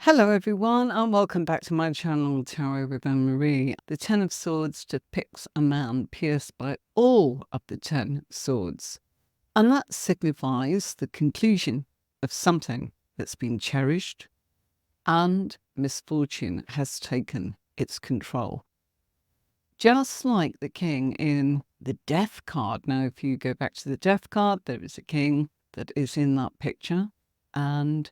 Hello, everyone, and welcome back to my channel, Tarot with Anne-Marie. The Ten of Swords depicts a man pierced by all of the 10 swords, and that signifies the conclusion of something that's been cherished, and misfortune has taken its control. Just like the king in the Death card. Now, if you go back to the Death card, there is a king that is in that picture, and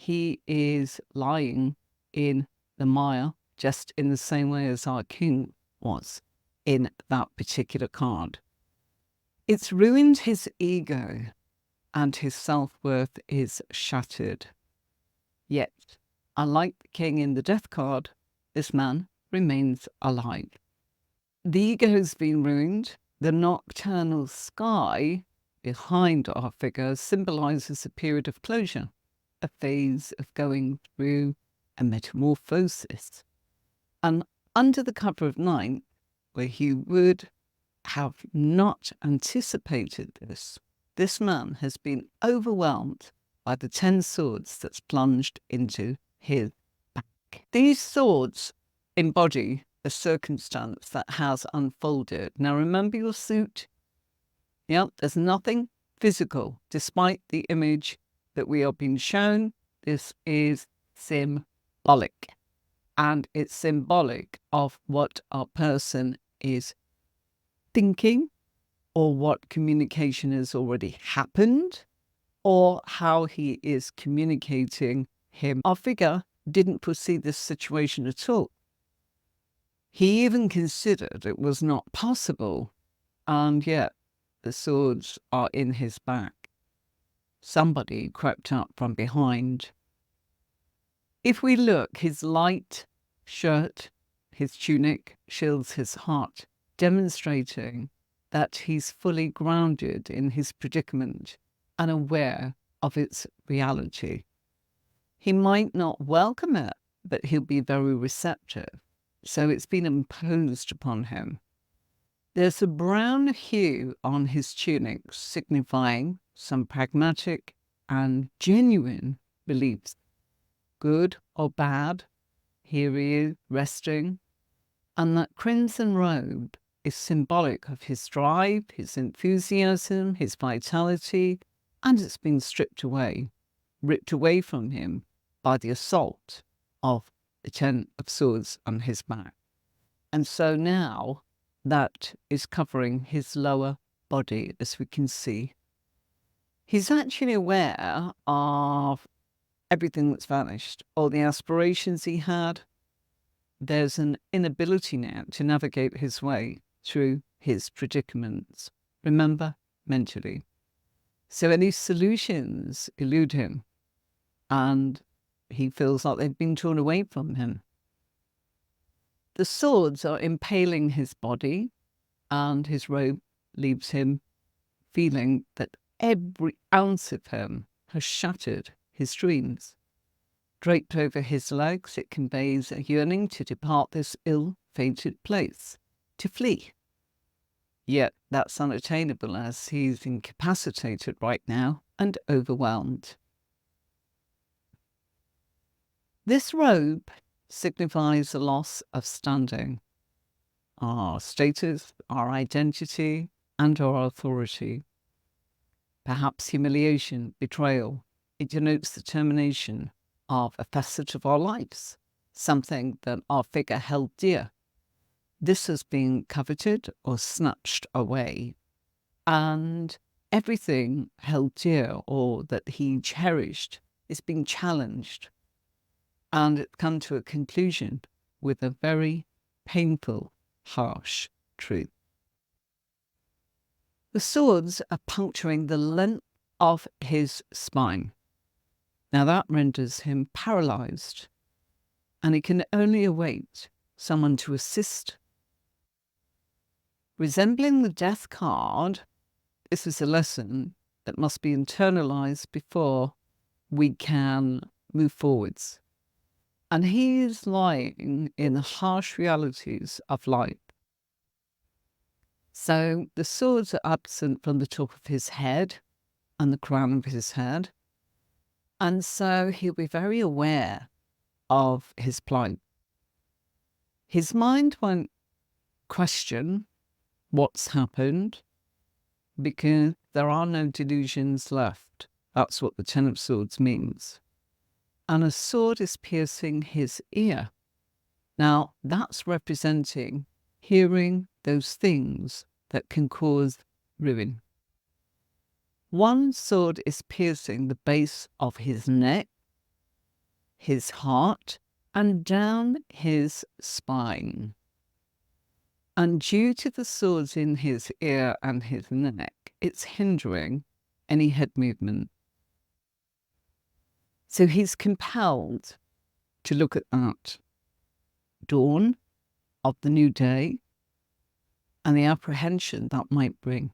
he is lying in the mire, just in the same way as our king was in that particular card. It's ruined his ego, and his self-worth is shattered. Yet, unlike the king in the Death card, this man remains alive. The ego has been ruined. The nocturnal sky behind our figure symbolizes a period of closure, a phase of going through a metamorphosis. And under the cover of night, where he would have not anticipated this man has been overwhelmed by the 10 swords that's plunged into his back. These swords embody a circumstance that has unfolded. Now remember your suit? Yep, there's nothing physical, despite the image that we are being shown. This is symbolic, and it's symbolic of what our person is thinking, or what communication has already happened, or how he is communicating him. Our figure didn't foresee this situation at all. He even considered it was not possible, and yet the swords are in his back. Somebody crept up from behind. If we look, his light shirt, his tunic, shields his heart, demonstrating that he's fully grounded in his predicament and aware of its reality. He might not welcome it, but he'll be very receptive. So it's been imposed upon him. There's a brown hue on his tunic, signifying some pragmatic and genuine beliefs. Good or bad, here he is resting. And that crimson robe is symbolic of his drive, his enthusiasm, his vitality, and it's been stripped away, ripped away from him by the assault of the 10 of Swords on his back. And so now that is covering his lower body, as we can see. He's actually aware of everything that's vanished, all the aspirations he had. There's an inability now to navigate his way through his predicaments. Remember, mentally. So any solutions elude him, and he feels like they've been torn away from him. The swords are impaling his body, and his robe leaves him feeling that every ounce of him has shattered his dreams. Draped over his legs, it conveys a yearning to depart this ill-fated place, to flee. Yet that's unattainable, as he's incapacitated right now and overwhelmed. This robe signifies a loss of standing, our status, our identity, and our authority. Perhaps humiliation, betrayal. It denotes the termination of a facet of our lives, something that our figure held dear. This has been coveted or snatched away, and everything held dear or that he cherished is being challenged. And it's come to a conclusion with a very painful, harsh truth. The swords are puncturing the length of his spine. Now that renders him paralyzed, and he can only await someone to assist. Resembling the Death card, this is a lesson that must be internalized before we can move forwards. And he is lying in the harsh realities of life. So the swords are absent from the top of his head and the crown of his head. And so he'll be very aware of his plight. His mind won't question what's happened because there are no delusions left. That's what the Ten of Swords means. And a sword is piercing his ear. Now, that's representing hearing those things that can cause ruin. One sword is piercing the base of his neck, his heart, and down his spine. And due to the swords in his ear and his neck, it's hindering any head movement. So he's compelled to look at that dawn of the new day and the apprehension that might bring.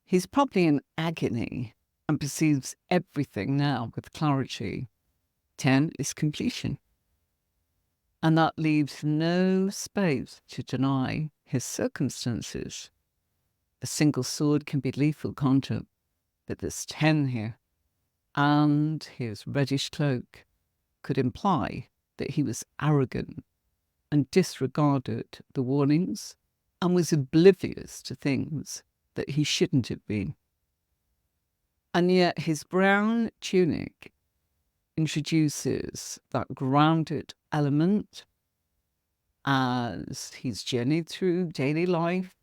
He's probably in agony and perceives everything now with clarity. 10 is completion. And that leaves no space to deny his circumstances. A single sword can be lethal content, but there's 10 here. And his reddish cloak could imply that he was arrogant and disregarded the warnings and was oblivious to things that he shouldn't have been. And yet his brown tunic introduces that grounded element as he's journeyed through daily life,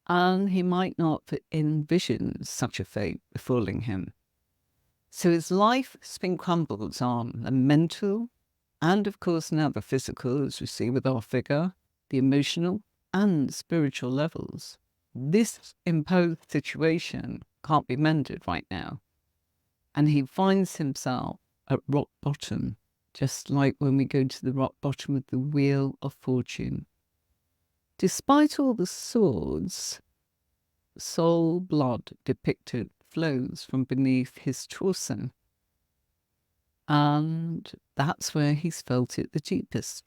and he might not envision such a fate befalling him. So his life has been crumbled on the mental and, of course, now the physical, as we see with our figure, the emotional and spiritual levels. This imposed situation can't be mended right now. And he finds himself at rock bottom, just like when we go to the rock bottom of the Wheel of Fortune. Despite all the swords, soul blood depicted flows from beneath his torso. And that's where he's felt it the deepest.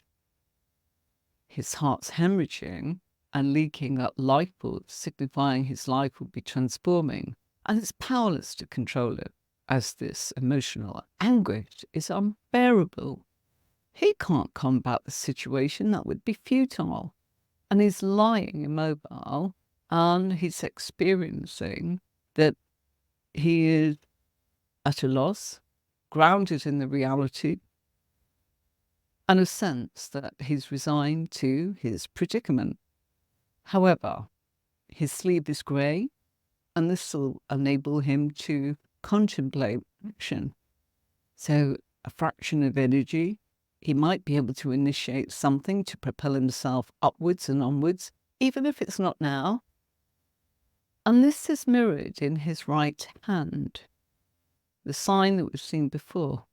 His heart's hemorrhaging and leaking up life force, signifying his life will be transforming, and it's powerless to control it, as this emotional anguish is unbearable. He can't combat the situation, that would be futile. And he's lying immobile, and he's experiencing that he is at a loss, grounded in the reality, and a sense that he's resigned to his predicament. However, his sleeve is grey, and this will enable him to contemplate action. So a fraction of energy, he might be able to initiate something to propel himself upwards and onwards, even if it's not now. And this is mirrored in his right hand, the sign that we've seen before,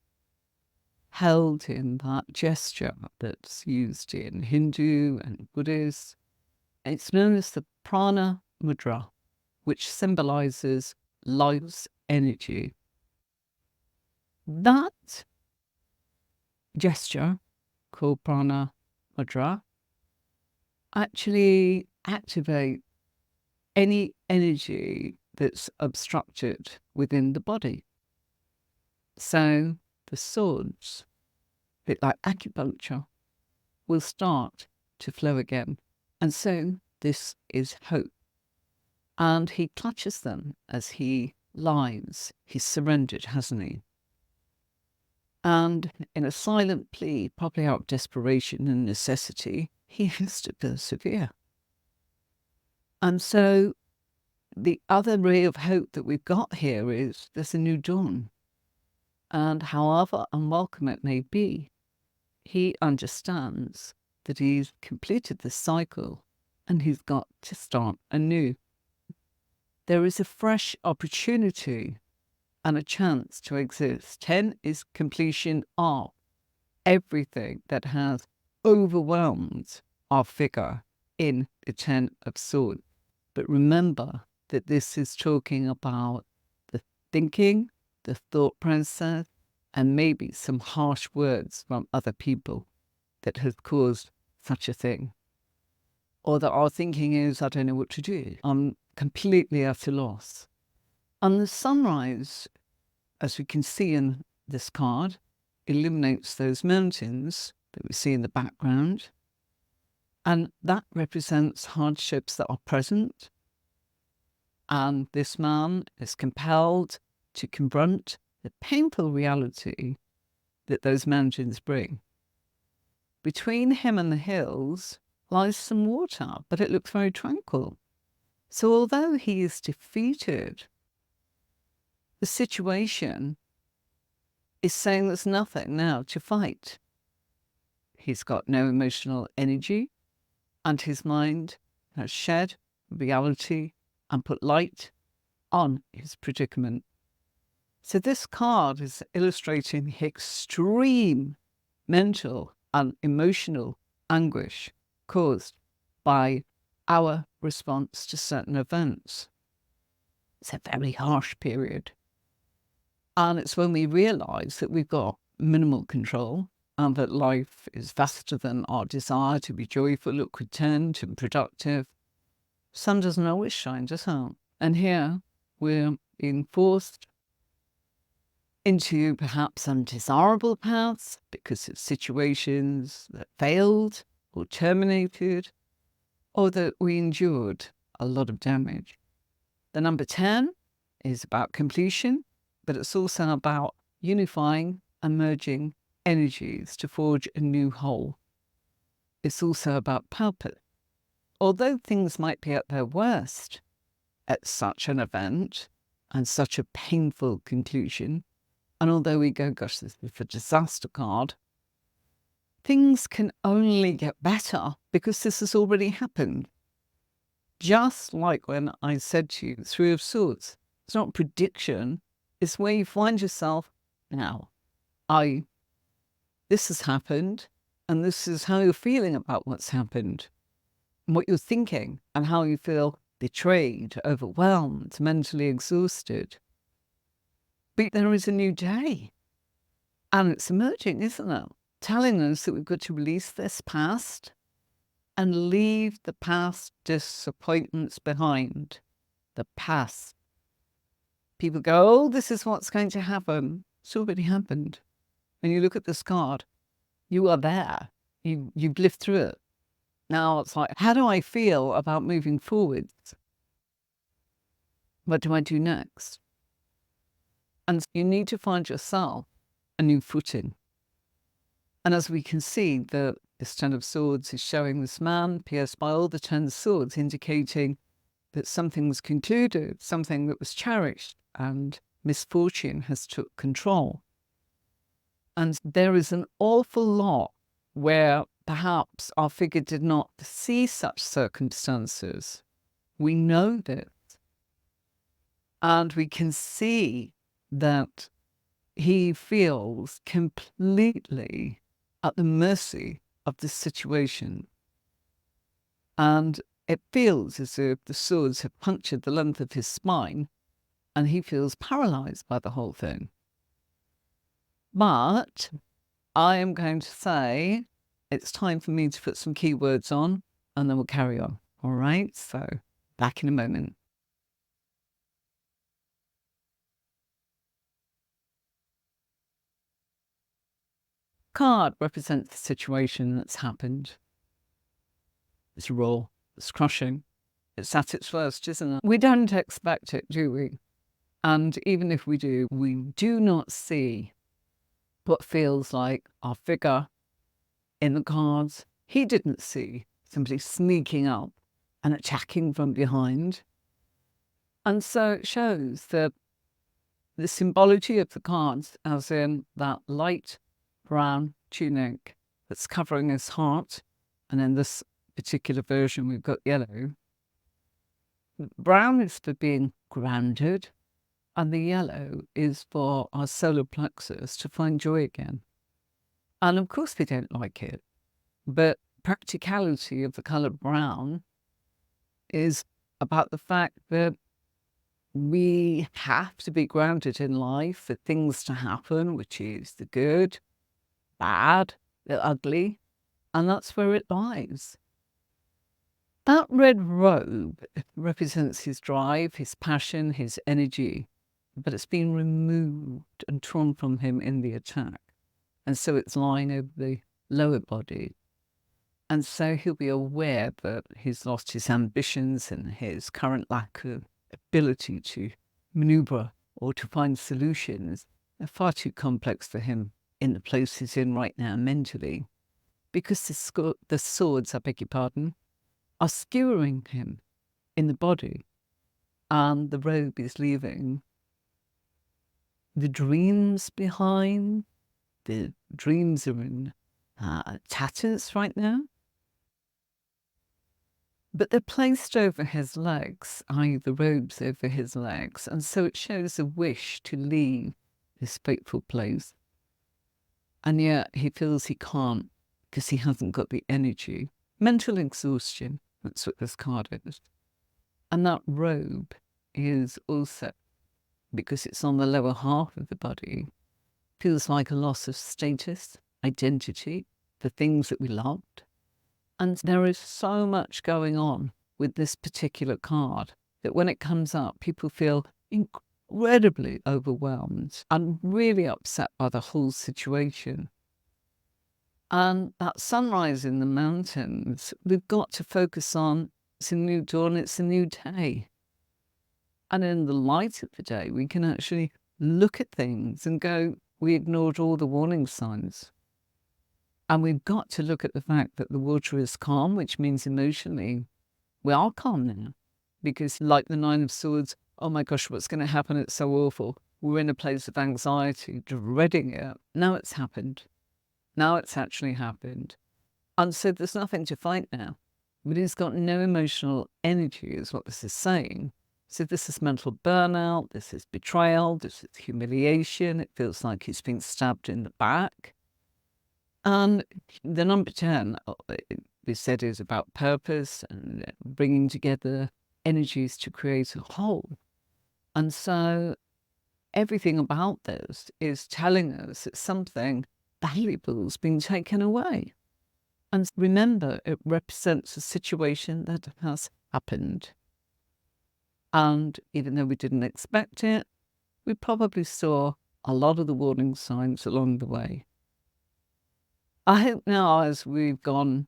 held in that gesture that's used in Hindu and Buddhist. It's known as the prana mudra, which symbolizes life's energy. That gesture, called prana mudra, actually activates any energy that's obstructed within the body. So the swords, a bit like acupuncture, will start to flow again. And so this is hope. And he clutches them as he lies. He's surrendered, hasn't he? And in a silent plea, probably out of desperation and necessity, he has to persevere. And so the other ray of hope that we've got here is there's a new dawn. And however unwelcome it may be, he understands that he's completed the cycle and he's got to start anew. There is a fresh opportunity and a chance to exist. 10 is completion of everything that has overwhelmed our figure in the 10 of Swords. But remember that this is talking about the thinking, the thought process, and maybe some harsh words from other people that has caused such a thing. Or that our thinking is, I don't know what to do. I'm completely at a loss. And the sunrise, as we can see in this card, illuminates those mountains that we see in the background. And that represents hardships that are present. And this man is compelled to confront the painful reality that those mountains bring. Between him and the hills lies some water, but it looks very tranquil. So although he is defeated, the situation is saying there's nothing now to fight. He's got no emotional energy, and his mind has shed reality and put light on his predicament. So this card is illustrating the extreme mental and emotional anguish caused by our response to certain events. It's a very harsh period. And it's when we realise that we've got minimal control and that life is vaster than our desire to be joyful, content and productive. Sun doesn't always shine, does it? And here we're being forced into perhaps undesirable paths because of situations that failed or terminated, or that we endured a lot of damage. The number 10 is about completion, but it's also about unifying and merging energies to forge a new whole. It's also about purpose. Although things might be at their worst at such an event and such a painful conclusion, and although we go, gosh, this is a disaster card, things can only get better because this has already happened. Just like when I said to you, Three of Swords, it's not prediction, it's where you find yourself now. This has happened, and this is how you're feeling about what's happened, and what you're thinking, and how you feel betrayed, overwhelmed, mentally exhausted. But there is a new day, and it's emerging, isn't it? Telling us that we've got to release this past and leave the past disappointments behind. The past. People go, oh, this is what's going to happen. It's already happened. And you look at this card, you are there. You've lived through it. Now it's like, how do I feel about moving forwards? What do I do next? And you need to find yourself a new footing. And as we can see, this 10 of Swords is showing this man pierced by all the 10 swords, indicating that something was concluded, something that was cherished, and misfortune has took control. And there is an awful lot where perhaps our figure did not see such circumstances. We know this. And we can see that he feels completely at the mercy of this situation. And it feels as if the swords have punctured the length of his spine, and he feels paralyzed by the whole thing. But I am going to say it's time for me to put some keywords on, and then we'll carry on. All right? So back in a moment. Card represents the situation that's happened. It's raw, it's crushing, it's at its worst, isn't it? We don't expect it, do we? And even if we do not see what feels like our figure in the cards. He didn't see somebody sneaking up and attacking from behind. And so it shows that the symbology of the cards, as in that light brown tunic that's covering his heart, and in this particular version we've got yellow. Brown is for being grounded, and the yellow is for our solar plexus to find joy again. And of course we don't like it, but practicality of the colour brown is about the fact that we have to be grounded in life for things to happen, which is the good, bad, the ugly, and that's where it lies. That red robe represents his drive, his passion, his energy, but it's been removed and torn from him in the attack. And so it's lying over the lower body. And so he'll be aware that he's lost his ambitions and his current lack of ability to maneuver or to find solutions are far too complex for him in the place he's in right now mentally. Because the swords, I beg your pardon, are skewering him in the body. And the robe is leaving the dreams behind. The dreams are in tatters right now. But they're placed over his legs, i.e. the robes over his legs. And so it shows a wish to leave this fateful place. And yet he feels he can't because he hasn't got the energy. Mental exhaustion, that's what this card is. And that robe is also, because it's on the lower half of the body, feels like a loss of status, identity, the things that we loved. And there is so much going on with this particular card that when it comes up, people feel incredibly overwhelmed and really upset by the whole situation. And that sunrise in the mountains, we've got to focus on, it's a new dawn, it's a new day. And in the light of the day, we can actually look at things and go, we ignored all the warning signs. And we've got to look at the fact that the water is calm, which means emotionally we are calm now. Because like the Nine of Swords, oh my gosh, what's going to happen? It's so awful. We're in a place of anxiety, dreading it. Now it's happened. Now it's actually happened. And so there's nothing to fight now. But he's got no emotional energy, is what this is saying. So this is mental burnout, this is betrayal, this is humiliation. It feels like he's been stabbed in the back. And the number 10, we said, is about purpose and bringing together energies to create a whole. And so everything about this is telling us that something valuable has been taken away. And remember, it represents a situation that has happened. And even though we didn't expect it, we probably saw a lot of the warning signs along the way. I hope now, as we've gone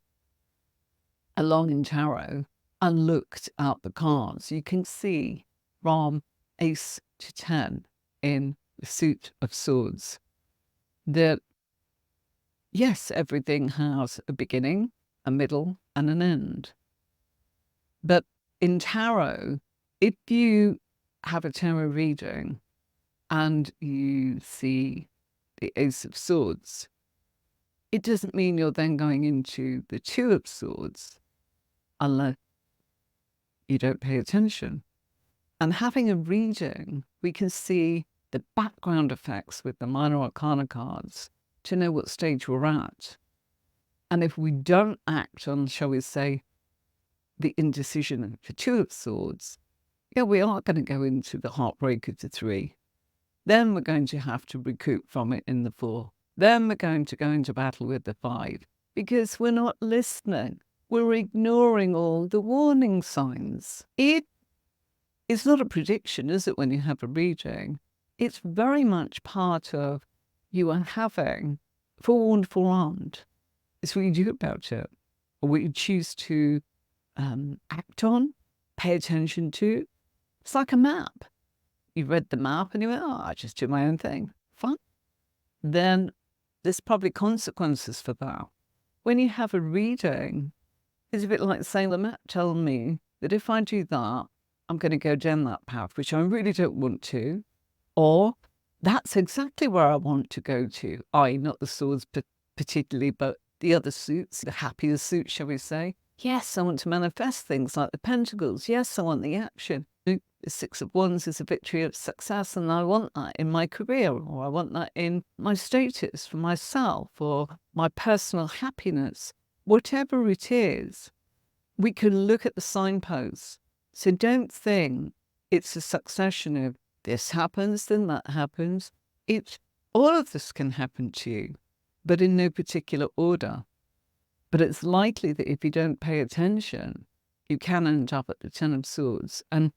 along in tarot and looked at the cards, you can see from Ace to 10 in the Suit of Swords that, yes, everything has a beginning, a middle, and an end. But in tarot, if you have a tarot reading and you see the Ace of Swords, it doesn't mean you're then going into the Two of Swords unless you don't pay attention. And having a reading, we can see the background effects with the minor arcana cards to know what stage we're at. And if we don't act on, shall we say, the indecision of the Two of Swords, yeah, we are going to go into the heartbreak of the 3. Then we're going to have to recoup from it in the 4. Then we're going to go into battle with the 5 because we're not listening. We're ignoring all the warning signs. It is not a prediction, is it, when you have a reading? It's very much part of you are having forewarned, forearmed. It's what you do about it, or what you choose to act on, pay attention to. It's like a map. You read the map and you went, oh, I just do my own thing. Fine. Then there's probably consequences for that. When you have a reading, it's a bit like saying the map telling me that if I do that, I'm going to go down that path, which I really don't want to. Or that's exactly where I want to go to. Not the swords particularly, but the other suits, the happier suits, shall we say. Yes, I want to manifest things like the pentacles. Yes, I want the action. The Six of Wands is a victory of success, and I want that in my career, or I want that in my status for myself, or my personal happiness. Whatever it is, we can look at the signposts. So don't think it's a succession of this happens, then that happens. All of this can happen to you, but in no particular order. But it's likely that if you don't pay attention, you can end up at the Ten of Swords. And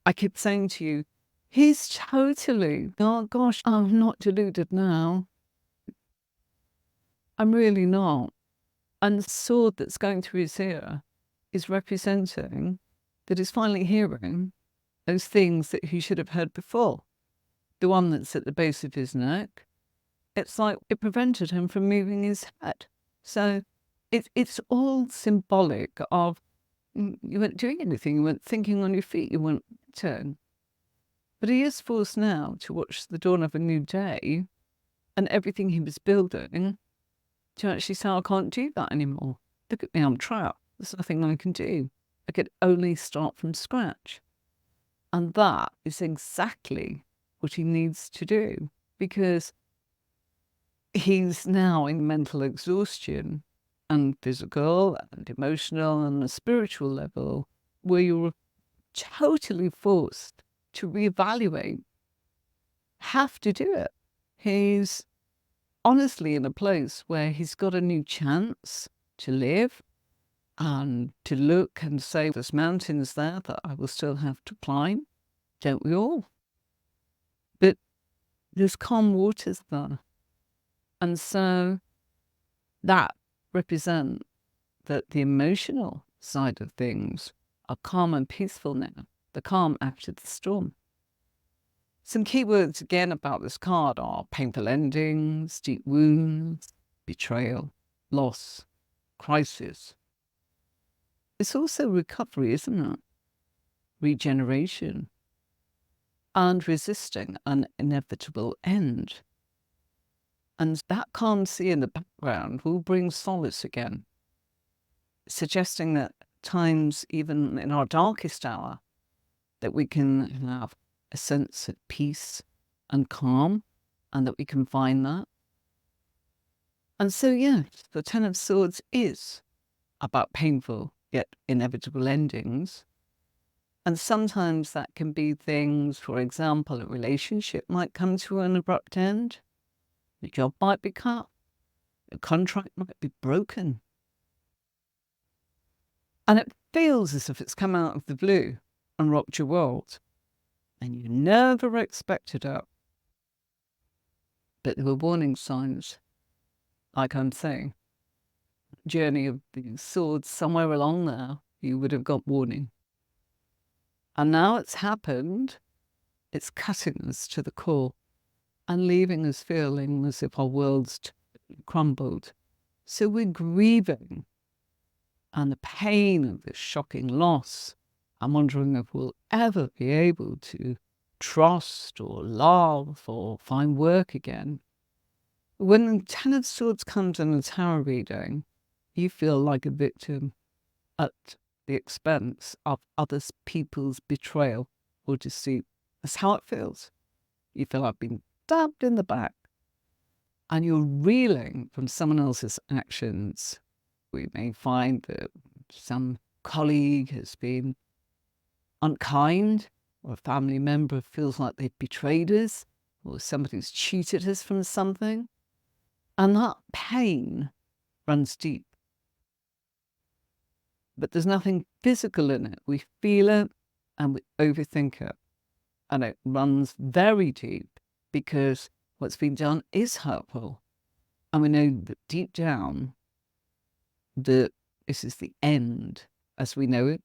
I keep saying to you, he's totally, oh gosh, I'm not deluded now. I'm really not. And the sword that's going through his ear is representing that he's finally hearing those things that he should have heard before. The one that's at the base of his neck, it's like it prevented him from moving his head. So it's all symbolic of you weren't doing anything, you weren't thinking on your feet, you weren't turn. But he is forced now to watch the dawn of a new day and everything he was building to actually say, I can't do that anymore. Look at me, I'm trapped. There's nothing I can do. I could only start from scratch. And that is exactly what he needs to do, because he's now in mental exhaustion and physical and emotional and a spiritual level where you're totally forced to reevaluate, have to do it. He's honestly in a place where he's got a new chance to live and to look and say, there's mountains there that I will still have to climb, don't we all? But there's calm waters there. And so that represents that the emotional side of things are calm and peaceful now, the calm after the storm. Some key words again about this card are painful endings, deep wounds, betrayal, loss, crisis. It's also recovery, isn't it? Regeneration and resisting an inevitable end. And that calm sea in the background will bring solace again, suggesting that times, even in our darkest hour, that we can have a sense of peace and calm, and that we can find that. And so, yes, the Ten of Swords is about painful yet inevitable endings. And sometimes that can be things, for example, a relationship might come to an abrupt end, the job might be cut, a contract might be broken. And it feels as if it's come out of the blue and rocked your world. And you never expected it. But there were warning signs, like I'm saying. Journey of the Swords, somewhere along there, you would have got warning. And now it's happened, it's cutting us to the core and leaving us feeling as if our world's crumbled. So we're grieving, and the pain of this shocking loss. I'm wondering if we'll ever be able to trust or love or find work again. When the Ten of Swords comes in a tarot reading, you feel like a victim at the expense of other people's betrayal or deceit. That's how it feels. You feel like being stabbed in the back and you're reeling from someone else's actions. We may find that some colleague has been unkind, or a family member feels like they've betrayed us, or somebody's cheated us from something. And that pain runs deep. But there's nothing physical in it. We feel it and we overthink it. And it runs very deep because what's been done is hurtful. And we know that deep down that this is the end as we know it,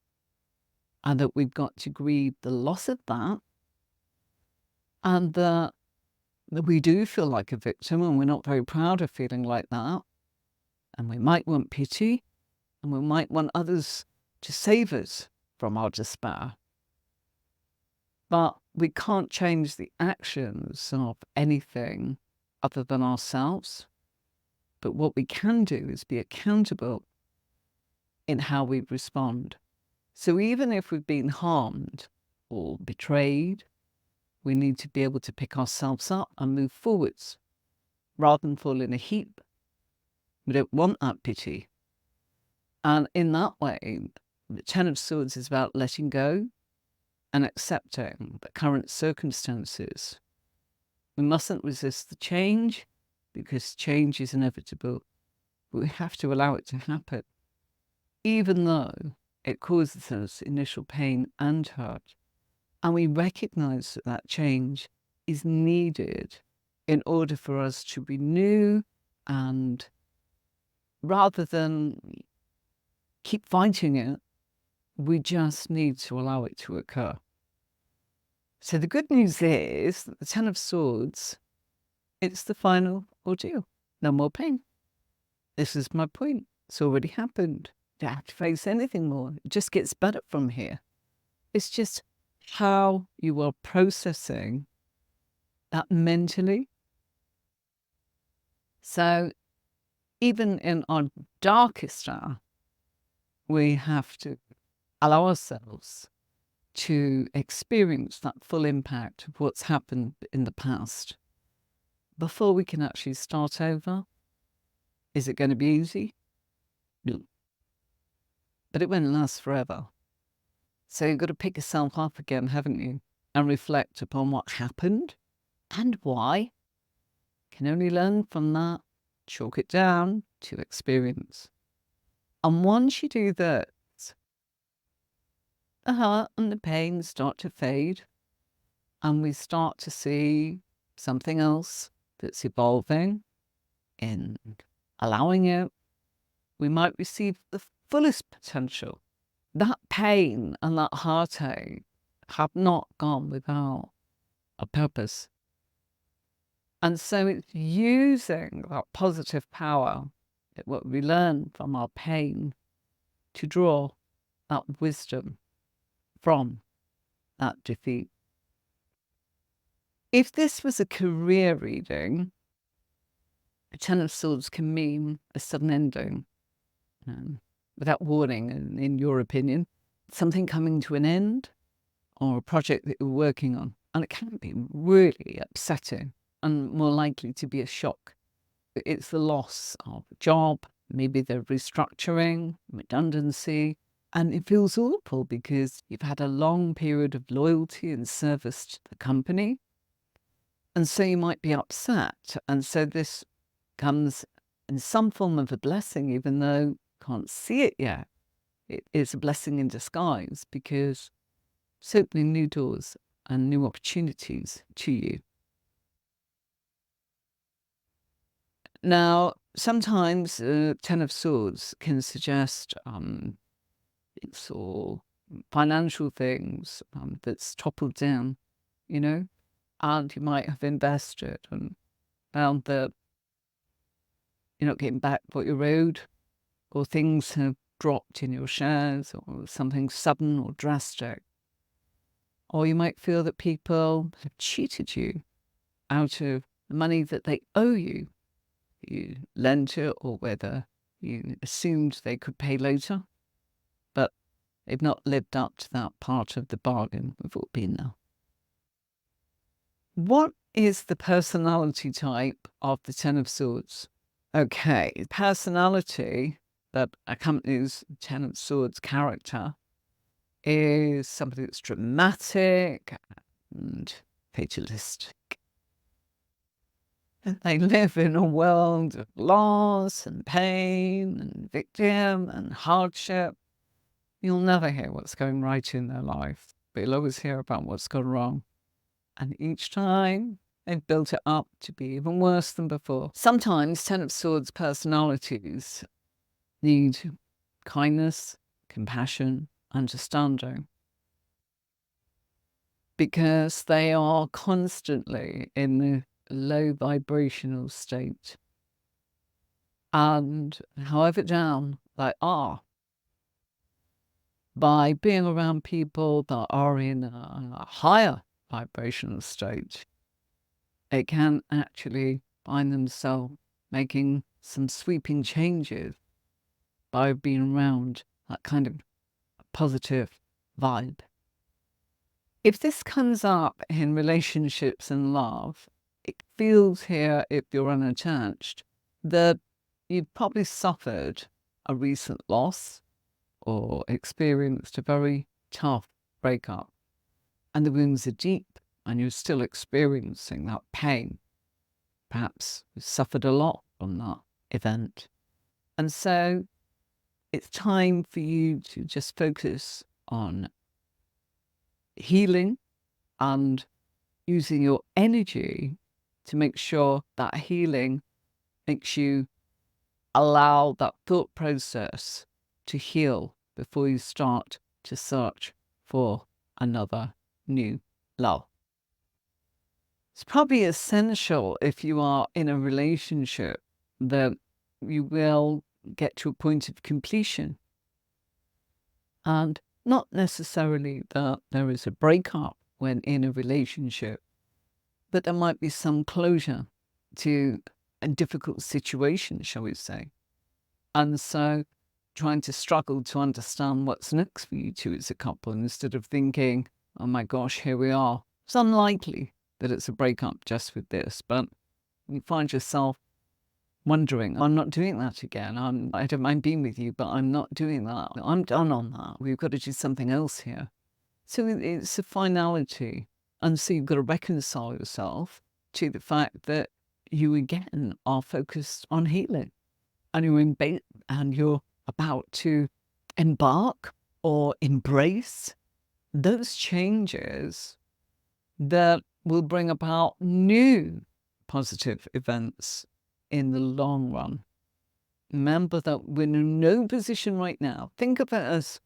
and that we've got to grieve the loss of that, and that we do feel like a victim and we're not very proud of feeling like that. And we might want pity, and we might want others to save us from our despair. But we can't change the actions of anything other than ourselves. But what we can do is be accountable in how we respond. So even if we've been harmed or betrayed, we need to be able to pick ourselves up and move forwards rather than fall in a heap. We don't want that pity. And in that way, the Ten of Swords is about letting go and accepting the current circumstances. We mustn't resist the change because change is inevitable. But we have to allow it to happen, even though it causes us initial pain and hurt. And we recognize that that change is needed in order for us to renew and rather than keep fighting it, we just need to allow it to occur. So the good news is that the Ten of Swords, it's the final ordeal. No more pain. This is my point. It's already happened. You don't have to face anything more. It just gets better from here. It's just how you are processing that mentally. So even in our darkest hour, we have to allow ourselves to experience that full impact of what's happened in the past before we can actually start over. Is it going to be easy? No. But it won't last forever. So you've got to pick yourself up again, haven't you? And reflect upon what happened and why. Can only learn from that, chalk it down to experience. And once you do that, the hurt and the pain start to fade, and we start to see something else that's evolving. In allowing it, we might receive the fullest potential. That pain and that heartache have not gone without a purpose. And so it's using that positive power, what we learn from our pain, to draw that wisdom from that defeat. If this was a career reading, a Ten of Swords can mean a sudden ending, without warning, in your opinion, something coming to an end, or a project that you're working on. And it can be really upsetting and more likely to be a shock. It's the loss of a job, maybe the restructuring, redundancy, and it feels awful because you've had a long period of loyalty and service to the company. And so you might be upset. And so this comes in some form of a blessing, even though you can't see it yet. It is a blessing in disguise because it's opening new doors and new opportunities to you. Now, sometimes Ten of Swords can suggest things or financial things that's toppled down, and you might have invested and found that you're not getting back what you owed, or things have dropped in your shares, or something sudden or drastic. Or you might feel that people have cheated you out of the money that they owe you. You lent it, or whether you assumed they could pay later, but they've not lived up to that part of the bargain. We've all been there. What is the personality type of the Ten of Swords? Okay, personality that accompanies Ten of Swords character is somebody that's dramatic and fatalistic. They live in a world of loss and pain and victim and hardship. You'll never hear what's going right in their life, but you'll always hear about what's gone wrong. And each time, they've built it up to be even worse than before. Sometimes Ten of Swords personalities need kindness, compassion, understanding, because they are constantly in the low vibrational state. And however down they are, by being around people that are in a higher vibrational state, it can actually find themselves making some sweeping changes by being around that kind of positive vibe. If this comes up in relationships and love, it feels here, if you're unattached, that you've probably suffered a recent loss or experienced a very tough breakup, and the wounds are deep and you're still experiencing that pain. Perhaps you suffered a lot from that event. And so it's time for you to just focus on healing and using your energy to make sure that healing makes you allow that thought process to heal before you start to search for another new love. It's probably essential if you are in a relationship that you will get to a point of completion. And not necessarily that there is a breakup when in a relationship, but there might be some closure to a difficult situation, shall we say. And so trying to struggle to understand what's next for you two as a couple instead of thinking, oh my gosh, here we are. It's unlikely that it's a breakup just with this, but you find yourself wondering, I'm not doing that again. I don't mind being with you, but I'm not doing that. I'm done on that. We've got to do something else here. So it's a finality. And so you've got to reconcile yourself to the fact that you again are focused on healing. And you're about to embark or embrace those changes that will bring about new positive events in the long run. Remember that we're in no position right now. Think of it as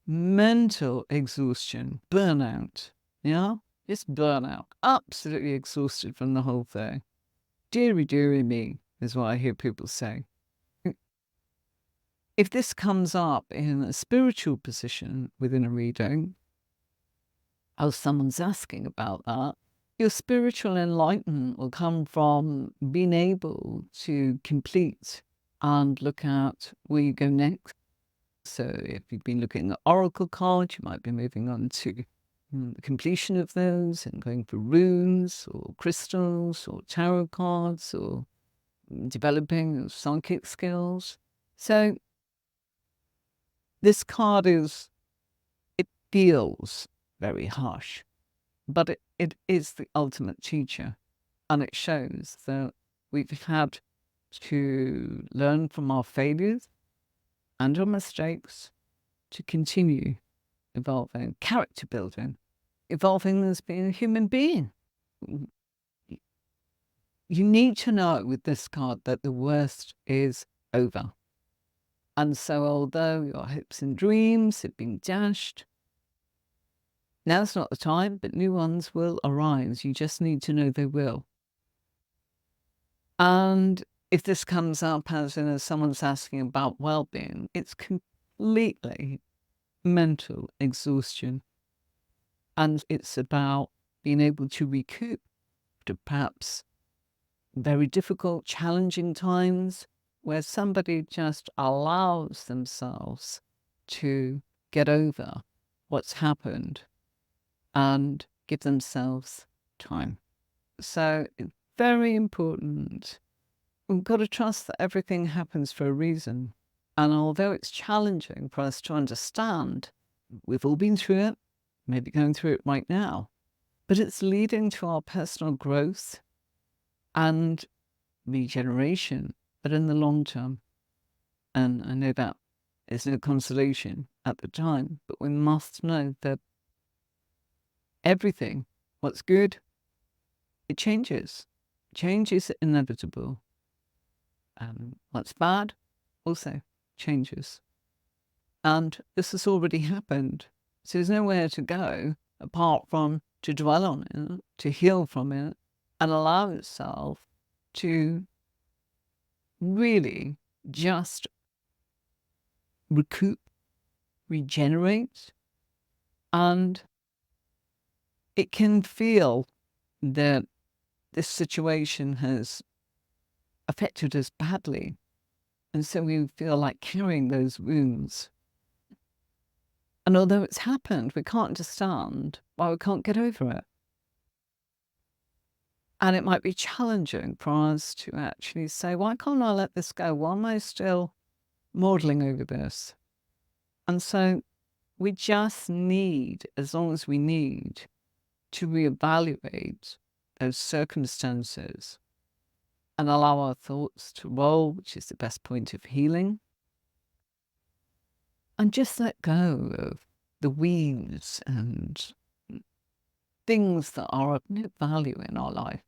mental exhaustion, burnout. Yeah? Just burnout. Absolutely exhausted from the whole thing. Deary me, is what I hear people say. If this comes up in a spiritual position within a reading, as someone's asking about that, your spiritual enlightenment will come from being able to complete and look at where you go next. So if you've been looking at oracle cards, you might be moving on to the completion of those and going for runes or crystals or tarot cards or developing psychic skills. So this card it feels very harsh, but it is the ultimate teacher. And it shows that we've had to learn from our failures and our mistakes to continue evolving, character building, evolving as being a human being. You need to know with this card that the worst is over. And so although your hopes and dreams have been dashed, now's not the time, but new ones will arise. You just need to know they will. And if this comes up as someone's asking about well-being, it's completely mental exhaustion. And it's about being able to recoup to perhaps very difficult, challenging times where somebody just allows themselves to get over what's happened and give themselves time. So it's very important. We've got to trust that everything happens for a reason. And although it's challenging for us to understand, we've all been through it, maybe going through it right now, but it's leading to our personal growth and regeneration, but in the long term. And I know that is no consolation at the time, but we must know that everything, what's good, it changes. Change is inevitable. What's bad also changes. And this has already happened. So there's nowhere to go apart from to dwell on it, to heal from it, and allow itself to really just recoup, regenerate, and it can feel that this situation has affected us badly. And so we feel like carrying those wounds. And although it's happened, we can't understand why we can't get over it. And it might be challenging for us to actually say, why can't I let this go? Why am I still modeling over this? And so we just need, as long as we need, to reevaluate those circumstances and allow our thoughts to roll, which is the best point of healing. And just let go of the weeds and things that are of no value in our life.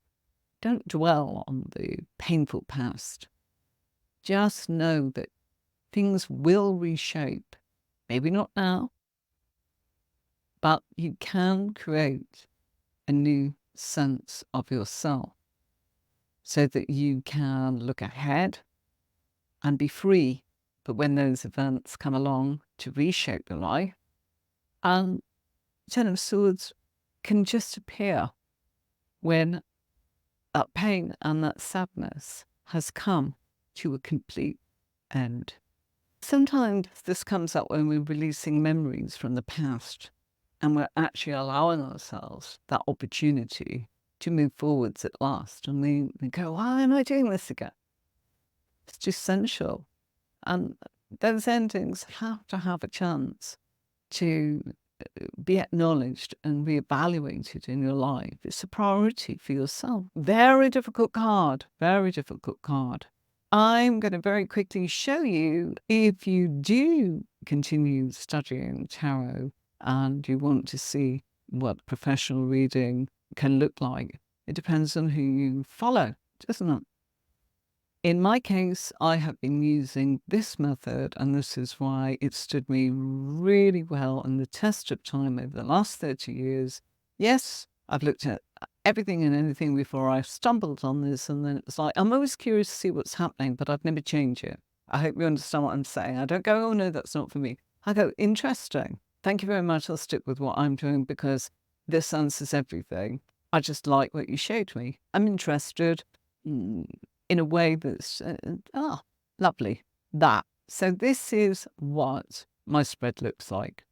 Don't dwell on the painful past. Just know that things will reshape. Maybe not now, but you can create a new sense of yourself so that you can look ahead and be free. But when those events come along to reshape your life, and Ten of Swords can just appear when that pain and that sadness has come to a complete end. Sometimes this comes up when we're releasing memories from the past and we're actually allowing ourselves that opportunity to move forwards at last. And we go, why am I doing this again? It's just essential. And those endings have to have a chance to be acknowledged and reevaluated in your life. It's a priority for yourself. Very difficult card. Very difficult card. I'm going to very quickly show you, if you do continue studying tarot and you want to see what professional reading can look like, it depends on who you follow, doesn't it? In my case, I have been using this method, and this is why it stood me really well in the test of time over the last 30 years. Yes, I've looked at everything and anything before I stumbled on this, and then it's like, I'm always curious to see what's happening, but I've never changed it. I hope you understand what I'm saying. I don't go, oh no, that's not for me. I go, interesting. Thank you very much. I'll stick with what I'm doing because this answers everything. I just like what you showed me. I'm interested in a way that's, lovely. That. So this is what my spread looks like.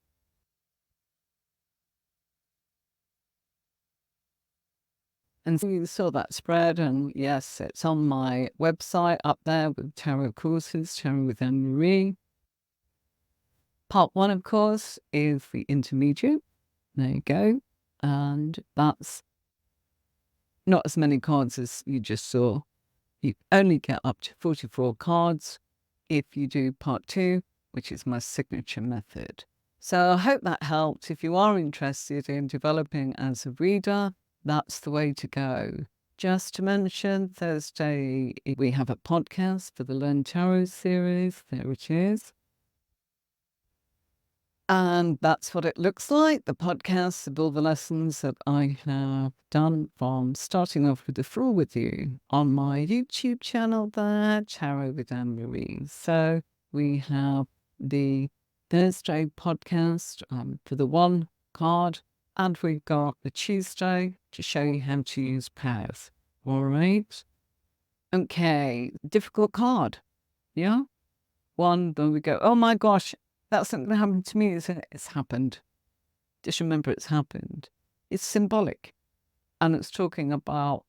And so you saw that spread, and yes, it's on my website up there with tarot courses, Tarot with Anne-Marie. Part 1, of course, is the intermediate. There you go. And that's not as many cards as you just saw. You only get up to 44 cards if you do part 2, which is my signature method. So I hope that helped. If you are interested in developing as a reader, that's the way to go. Just to mention, Thursday we have a podcast for the Learn Tarot series. There it is. And that's what it looks like. The podcast of all the lessons that I have done from starting off with the floor with you on my YouTube channel there, Tarot with Anne-Marie. So we have the Thursday podcast for the 1 card, and we've got the Tuesday to show you how to use powers. All right. Okay. Difficult card. Yeah. One, then we go, oh my gosh, that's not going to happen to me. It's happened. Just remember it's happened. It's symbolic. And it's talking about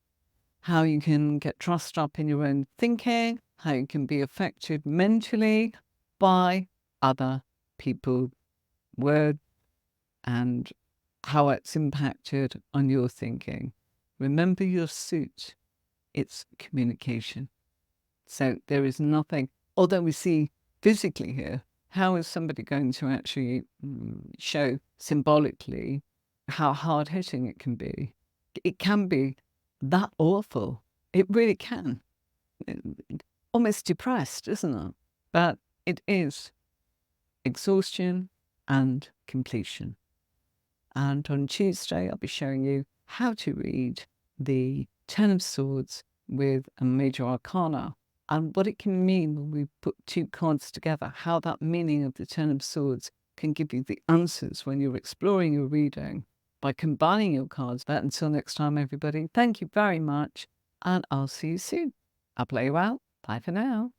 how you can get trussed up in your own thinking, how you can be affected mentally by other people's words, and how it's impacted on your thinking. Remember your suit. It's communication. So there is nothing, although we see physically here, how is somebody going to actually show symbolically how hard-hitting it can be? It can be that awful. It really can. Almost depressed, isn't it? But it is exhaustion and completion. And on Tuesday, I'll be showing you how to read the Ten of Swords with a major arcana, and what it can mean when we put 2 cards together, how that meaning of the Ten of Swords can give you the answers when you're exploring your reading by combining your cards. But until next time, everybody, thank you very much, and I'll see you soon. I'll play you out. Bye for now.